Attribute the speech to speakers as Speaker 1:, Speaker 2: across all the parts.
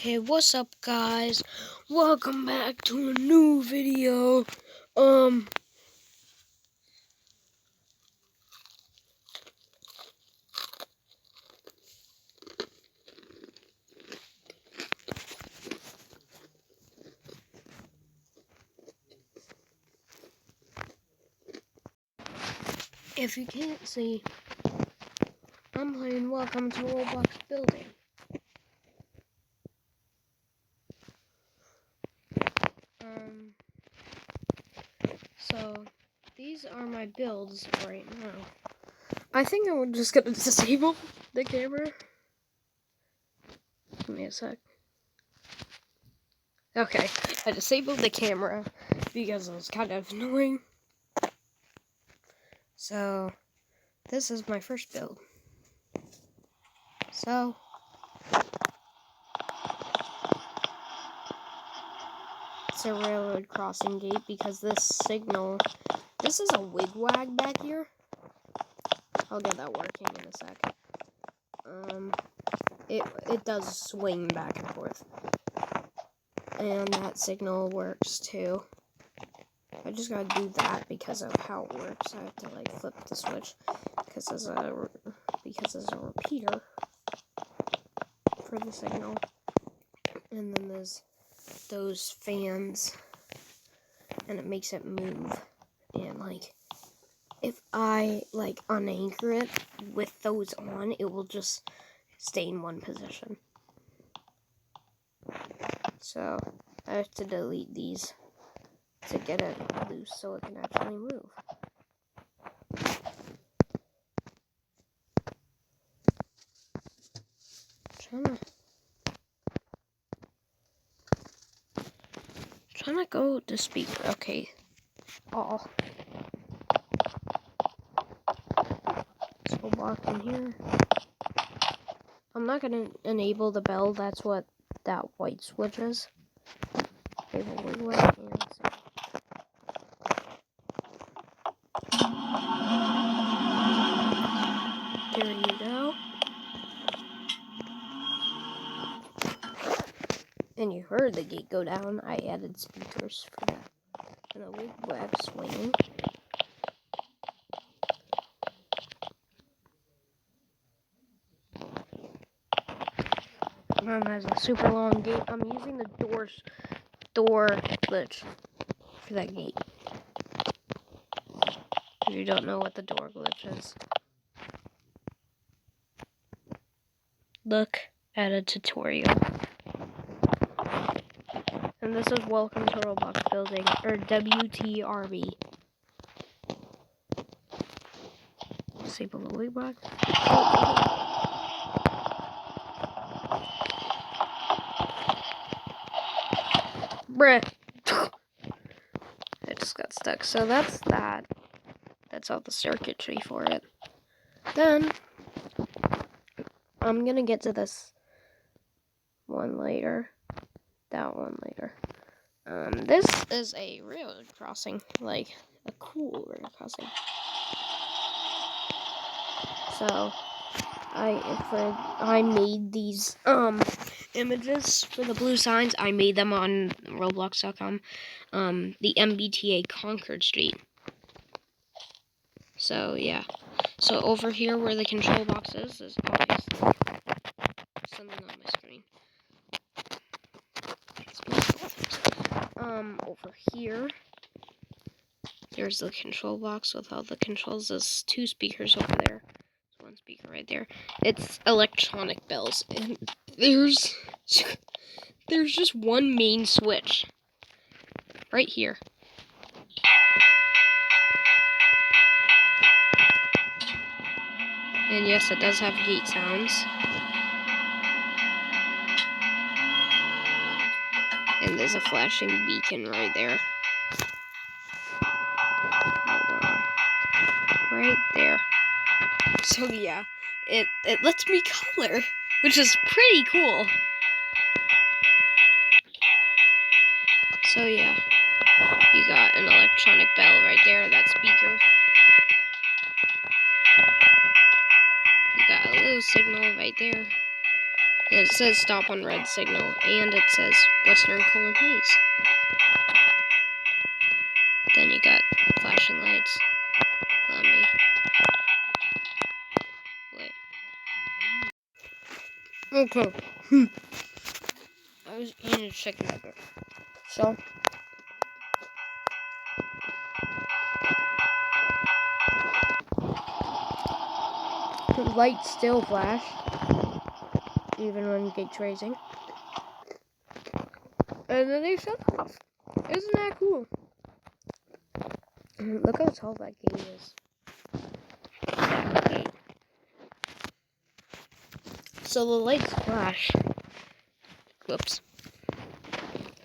Speaker 1: Okay, what's up, guys? Welcome back to a new video. If you can't see, I'm playing Welcome to Roblox Building. So these are my builds right now. I think I'm just gonna disable the camera. Give me a sec. Okay, I disabled the camera because it was kind of annoying. So this is my first build. So it's a railroad crossing gate because this is a wigwag back here. I'll get that working in a sec. It does swing back and forth. And that signal works too. I just gotta do that because of how it works. I have to like flip the switch because there's a repeater for the signal. And then there's those fans and it makes it move. And like if I like unanchor it with those on, it will just stay in one position. So I have to delete these to get it loose so it can actually move. Trying to go to speaker. Okay. Oh. Let's go back in here. I'm not gonna enable the bell. That's what that white switch is. Okay, well, there you go. And you heard the gate go down. I added speakers for that. And the wig swinging. Mom has a super long gate. I'm using the door glitch for that gate. If you don't know what the door glitch is, look at a tutorial. And this is Welcome to Roblox Building, or WTRB. Disable the wig box. Bruh. It just got stuck. So that's that. That's all the circuitry for it. Then I'm gonna get to this one later. That one later. This is a railroad crossing, like a cool railroad crossing. So I made these images for the blue signs. I made them on Roblox.com. The MBTA Concord Street. So yeah. So over here where the control box is obviously something on my screen. Over here, there's the control box with all the controls. There's two speakers over there. There's one speaker right there. It's electronic bells, and there's just one main switch right here. And yes, it does have gate sounds. And there's a flashing beacon right there. Hold on. Right there. So yeah, it lets me color, which is pretty cool. So yeah, you got an electronic bell right there, that speaker. You got a little signal right there. And it says stop on red signal, and it says Western colon haze. Then you got flashing lights. Let me. Wait. Okay. I need to check that out. So. The lights still flash, even when gate's raising. And then they shut off. Isn't that cool? Look how tall that gate is. So the lights flash. Whoops.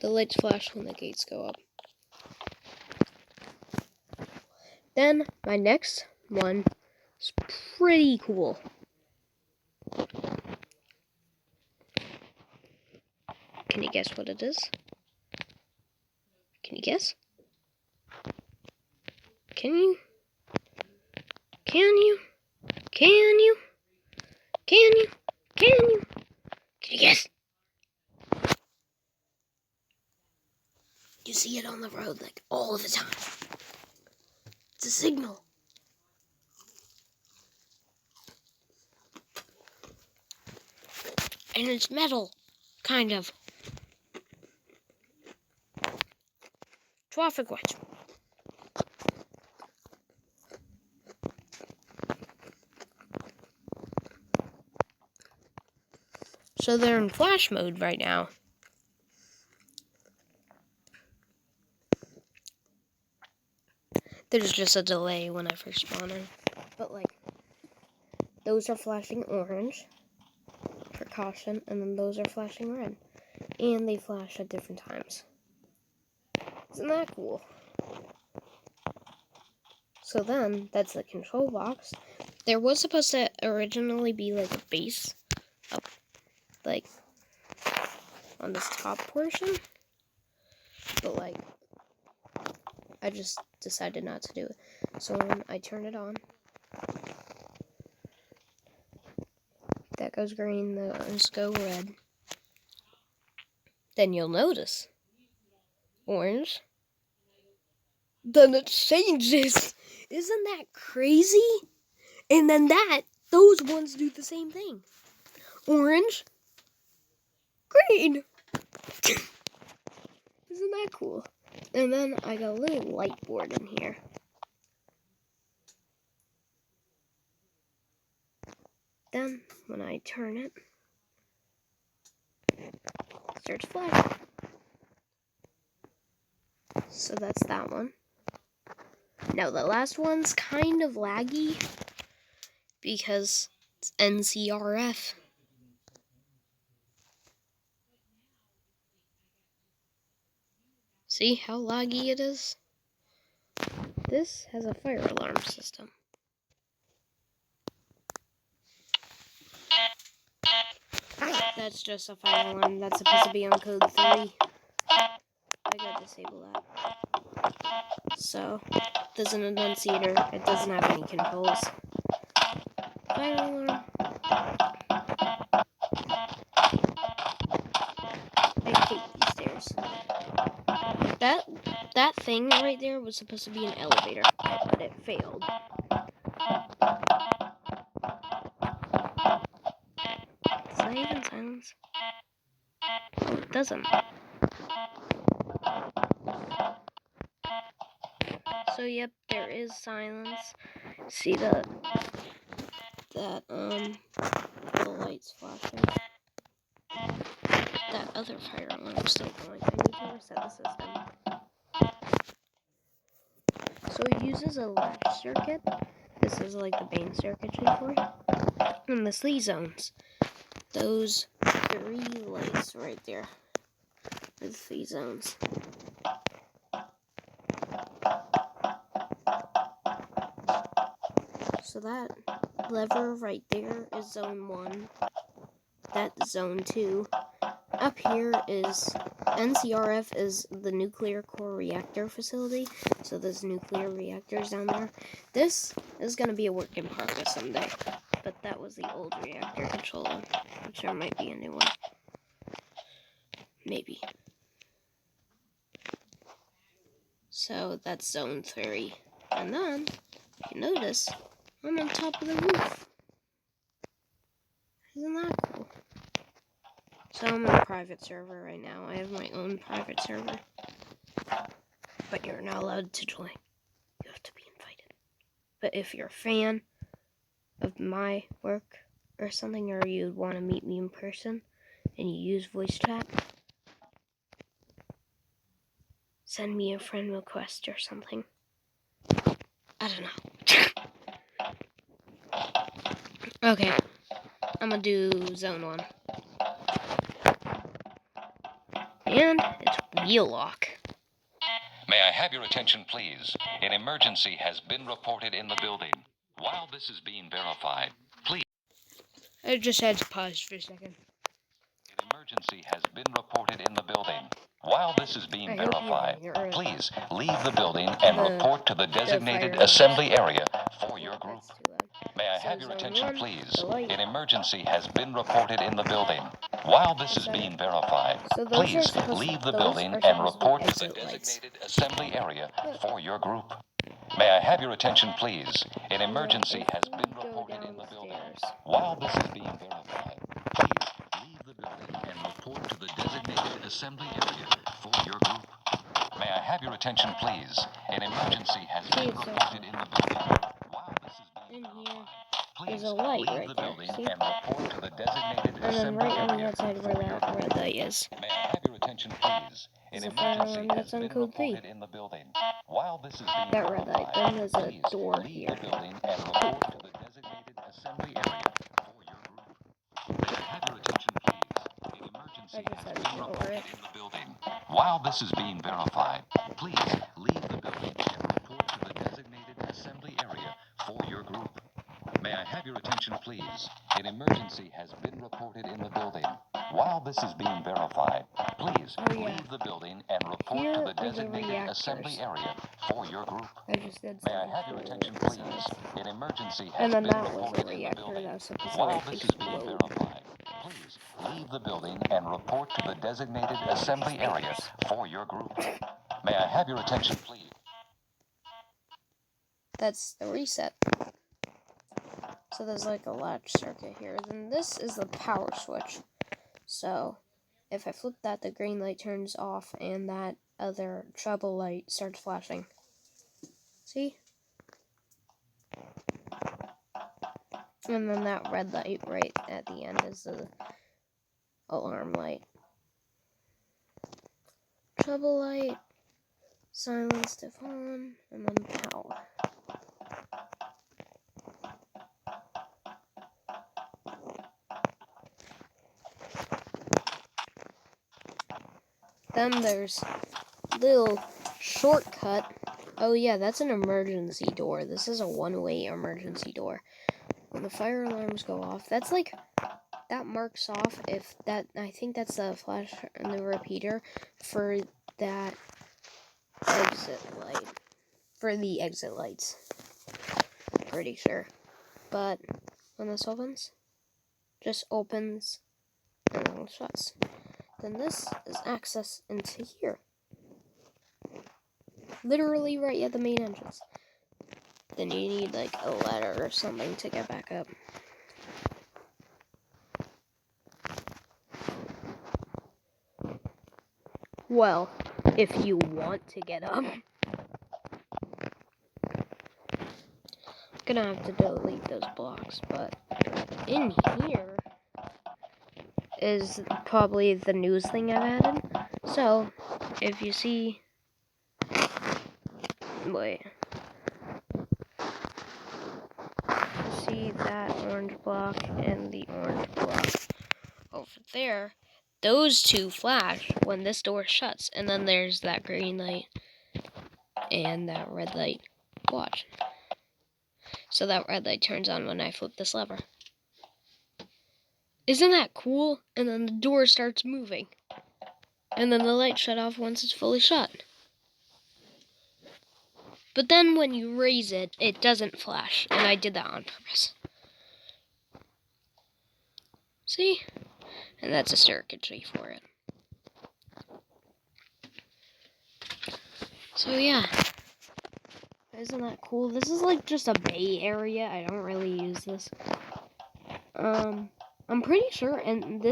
Speaker 1: The lights flash when the gates go up. Then my next one is pretty cool. Can you guess what it is? Can you guess? Can you? Can you? Can you? Can you? Can you? Can you guess? You see it on the road like all the time. It's a signal. And it's metal, kind of. Traffic lights. So they're in flash mode right now. There's just a delay when I first spawn in. But like, those are flashing orange for caution, and then those are flashing red. And they flash at different times. Isn't that cool? So then, that's the control box. There was supposed to originally be like a base up, like, on this top portion. But like, I just decided not to do it. So when I turn it on, that goes green, those go red. Then you'll notice orange. Then it changes. Isn't that crazy? And then those ones do the same thing. Orange, green. Isn't that cool? And then I got a little light board in here. Then, when I turn it, starts flashing. So that's that one. Now the last one's kind of laggy because it's NCRF. See how laggy it is? This has a fire alarm system. That's just a fire alarm. That's supposed to be on code 3. I gotta disable that. So, there's an annunciator. It doesn't have any controls. Fire alarm. I hate these stairs. That thing right there was supposed to be an elevator, but it failed. Does that even silence? Oh, it doesn't. So yep, there is silence. See the lights flashing. That other fire alarm is still going. I need to reset the system. So it uses a latch circuit. This is like the main circuitry for it. And the sleep zones. Those 3 lights right there are the 3 zones. So that lever right there is zone 1. That's zone 2. Up here is NCRF is the nuclear core reactor facility. So there's nuclear reactors down there. This is going to be a work in progress someday. but that was the old reactor controller, which there might be a new one. Maybe. So that's zone 3. And then, if you notice, I'm on top of the roof. Isn't that cool? So I'm in a private server right now. I have my own private server. But you're not allowed to join. You have to be invited. But if you're a fan of my work or something, or you want to meet me in person, and you use voice chat, send me a friend request or something. I don't know. Okay, I'm gonna do zone 1. And it's wheel lock.
Speaker 2: May I have your attention, please? An emergency has been reported in the building. While this is being verified, please...
Speaker 1: I just had to pause for a second.
Speaker 2: An emergency has been reported in the building. While this is being verified, please leave the building and report to the designated assembly area for your group. May I have your attention, please? An emergency has been reported in the building. While this is being verified, please leave the building and report to the designated assembly area for your group. May I have your attention, please? An emergency has been reported in the building. While this is being verified, please leave the building and report to the designated assembly area for your group. May I have your attention, please? An emergency has been reported in the building. While this is being verified, please leave the building and report to the designated assembly area for your group.
Speaker 1: Red light is.
Speaker 2: May I have your attention, please? An emergency has been reported in the building. While this is being verified, please leave the building and report to the designated assembly area for your group. May I have your attention, please? An emergency has been reported in the building. While this is being verified, please leave the building and report to the designated assembly area for your group. May I have your attention, please? An emergency has been reported in the building. While this is being verified, please leave the building and report to the designated assembly area for your group. May I have your attention, please? An emergency has been reported in the building. While this is being verified, please leave the building and report to the designated assembly area for your group. May I have your attention, please?
Speaker 1: That's the reset. So there's like a latch circuit here. Then this is the power switch. So if I flip that, the green light turns off and that other trouble light starts flashing. See? And then that red light right at the end is the alarm light. Trouble light, silence if on, and then power. Then there's little shortcut. Oh yeah, that's an emergency door. This is a one-way emergency door. When the fire alarms go off, that's like, that marks off if that, I think that's the flash and the repeater for that exit light. For the exit lights. Pretty sure. But when this opens, just opens and then it shuts. Then this is access into here. Literally right at the main entrance. Then you need like a ladder or something to get back up. Well, if you want to get up. I'm gonna have to delete those blocks, but in here is probably the newest thing I've added. So, if you see... Wait. See that orange block and the orange block over there? Those two flash when this door shuts, and then there's that green light and that red light. Watch. So that red light turns on when I flip this lever. Isn't that cool? And then the door starts moving. And then the light shut off once it's fully shut. But then when you raise it, it doesn't flash. And I did that on purpose. See? And that's a circuitry for it. So yeah. Isn't that cool? This is like just a bay area. I don't really use this. I'm pretty sure, and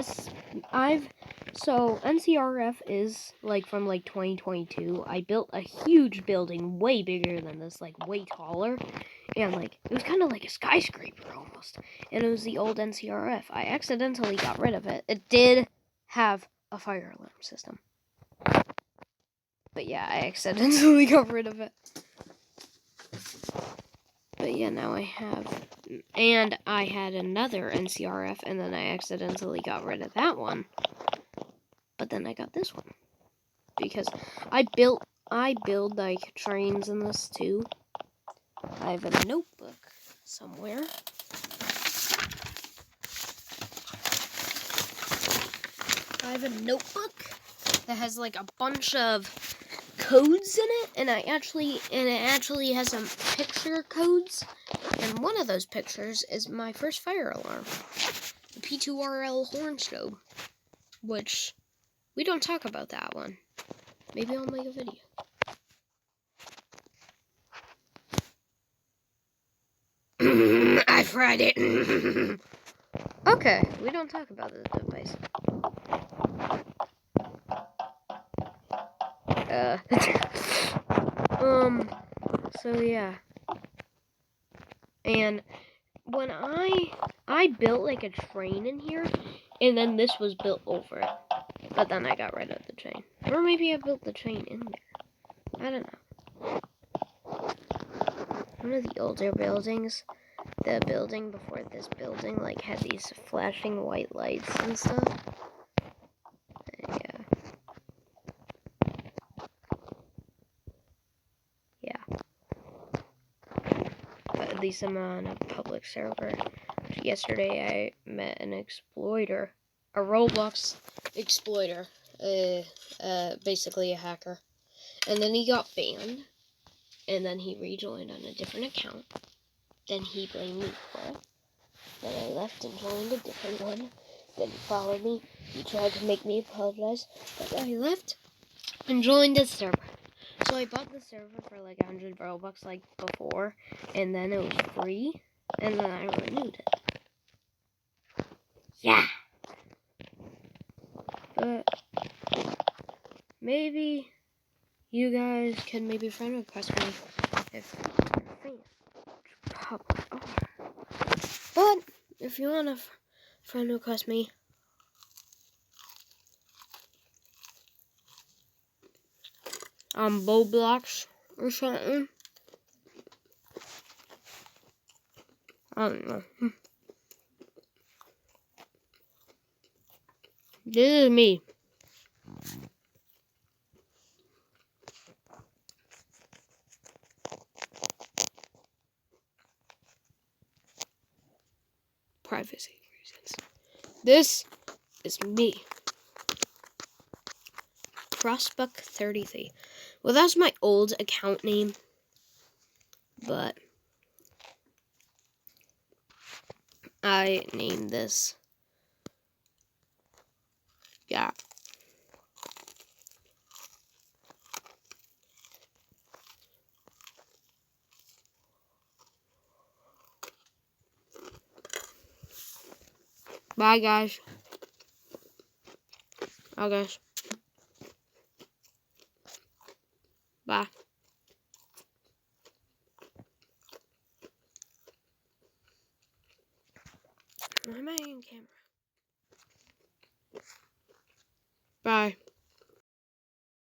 Speaker 1: so NCRF is like from like 2022. I built a huge building, way bigger than this, like way taller, and like it was kind of like a skyscraper almost. And it was the old NCRF. I accidentally got rid of it. It did have a fire alarm system, but yeah, I accidentally got rid of it. But yeah, now I have, and I had another NCRF, and then I accidentally got rid of that one. But then I got this one because I build like trains in this too. I have a notebook somewhere. I have a notebook that has like a bunch of codes in it, and it actually has some picture codes. And one of those pictures is my first fire alarm, the P2RL horn strobe, which we don't talk about that one. Maybe I'll make a video. I fried it. Okay, we don't talk about this device. So yeah. And when I built like a train in here, and then this was built over it. But then I got rid of the train. Or maybe I built the train in there. I don't know. One of the older buildings, the building before this building, like had these flashing white lights and stuff. Yeah. But at least I'm on a public server. Yesterday I met an exploiter, a Roblox exploiter, basically a hacker. And then he got banned, and then he rejoined on a different account. Then he blamed me for it. Then I left and joined a different one. Then he followed me. He tried to make me apologize, but I left and joined the server. So I bought the server for like 100 Robux like before, and then it was free, and then I renewed it. Yeah. But maybe you guys can maybe friend request me if you're a fan. But if you want to friend request me, on Roblox or something, I don't know. This is me. Privacy reasons. This is me. Crossbuck33. Well, that's my old account name, but I named this. Yeah. Bye, guys. Bye, guys. Bye. Why am I in camera? Bye.